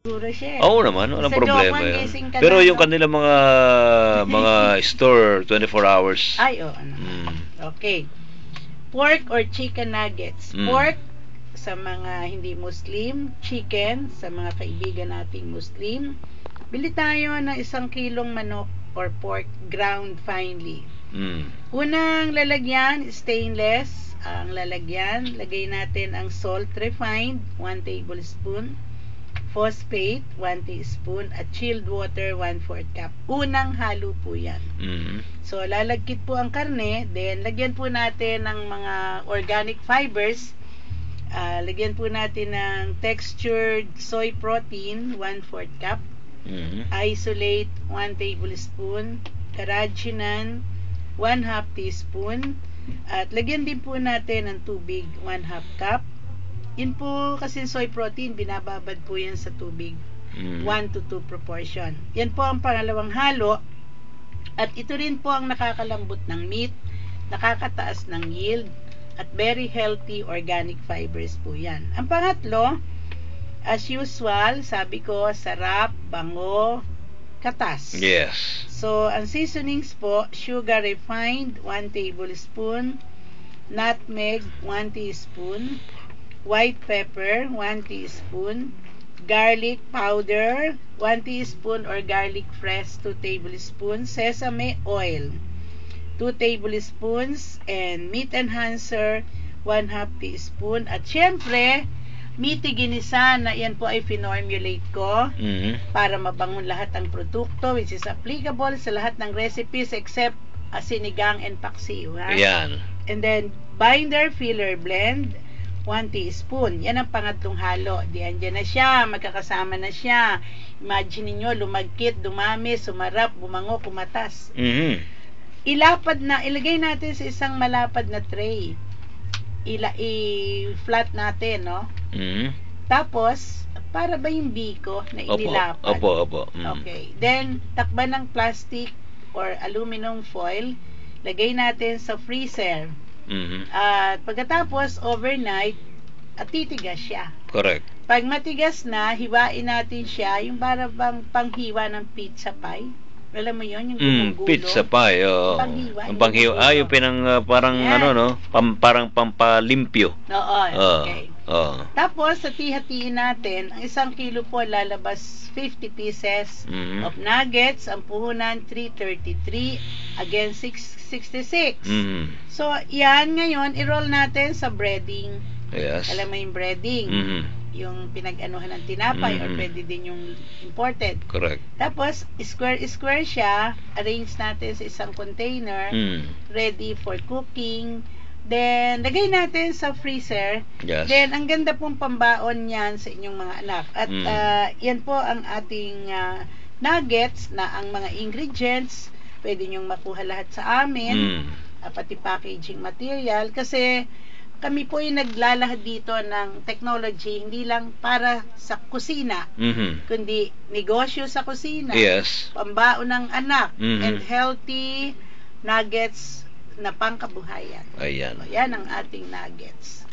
Siguro siya. Oo naman, walang Sa problema Jokan, yan. gising ka Pero na, yung no? kanilang mga store 24 hours. Ay, oo naman. Okay. Pork or chicken nuggets? Pork sa mga hindi Muslim, chicken sa mga kaibigan nating Muslim. Bili tayo ng 1 kilong manok or pork ground finely. Unang lalagyan, stainless. Ang lalagyan, lagay natin ang salt refined, 1 tablespoon. Phosphate, 1 teaspoon. At chilled water, 1/4 cup. Unang halo po yan. So, lalagkit po ang karne. Then, lagyan po natin ng mga organic fibers. Lagyan po natin ng textured soy protein, 1/4 cup. Isolate, 1 tablespoon. Carrageenan, 1/2 teaspoon. At lagyan din po natin ng tubig, 1/2 cup. Yun po kasi soy protein, binababad po yan sa tubig. 1:2 proportion. Yan po ang pangalawang halo. At ito rin po ang nakakalambot ng meat, nakakataas ng yield, at very healthy organic fibers po yan. Ang pangatlo, as usual, sabi ko, sarap, bango, katas. Yes. So, ang seasonings po, sugar refined, 1 tablespoon, nutmeg, 1 teaspoon, white pepper, 1 teaspoon, garlic powder, 1 teaspoon or garlic fresh, 2 tablespoons, sesame oil, 2 tablespoons, and meat enhancer, 1/2 teaspoon. At syempre, meaty ginisa na yan po ay finormulate ko para mabangon lahat ang produkto, which is applicable sa lahat ng recipes except sinigang and paksiw. Yan. And then, binder filler blend, 1 teaspoon. Yan ang pangatlong halo. Diyan na siya. Magkakasama na siya. Imagine niyo lumagkit, dumami, sumarap, bumango, kumatas. Ilapad na, ilagay natin sa isang malapad na tray. I-flat natin, no? Tapos, para ba yung biko na inilapad? Opo. Okay. Then, takban ng plastic or aluminum foil. Lagay natin sa freezer. At pagkatapos, overnight, at titigas siya. Correct. Pag matigas na, hiwain natin siya, yung para bang panghiwa ng pizza pie. Alam mo yun, yung gulong-gulo. Pizza pie, oo. Panghiwa. Yung pinang, parang, parang pampalimpyo. Oo, okay. Tapos, hati-hatiin natin, ang 1 kilo po lalabas 50 pieces of nuggets. Ang puhunan, 333. Again, 666. So, yan ngayon, i-roll natin sa breading. Yes. Alam mo yung breading? Yung pinag-anuhan ng tinapay or pwede din yung imported. Correct. Tapos, square siya. Arrange natin sa isang container. Ready for cooking. Then, lagay natin sa freezer. Yes. Then, ang ganda pong pambaon yan sa inyong mga anak. At yan po ang ating nuggets na ang mga ingredients. Pwede nyong makuha lahat sa amin. Pati packaging material. Kasi, kami po yung naglalahad dito ng technology, hindi lang para sa kusina, kundi negosyo sa kusina. Yes. Pambaon ng anak. And healthy nuggets na pangkabuhayan. Ayan. So, yan ang ating nuggets.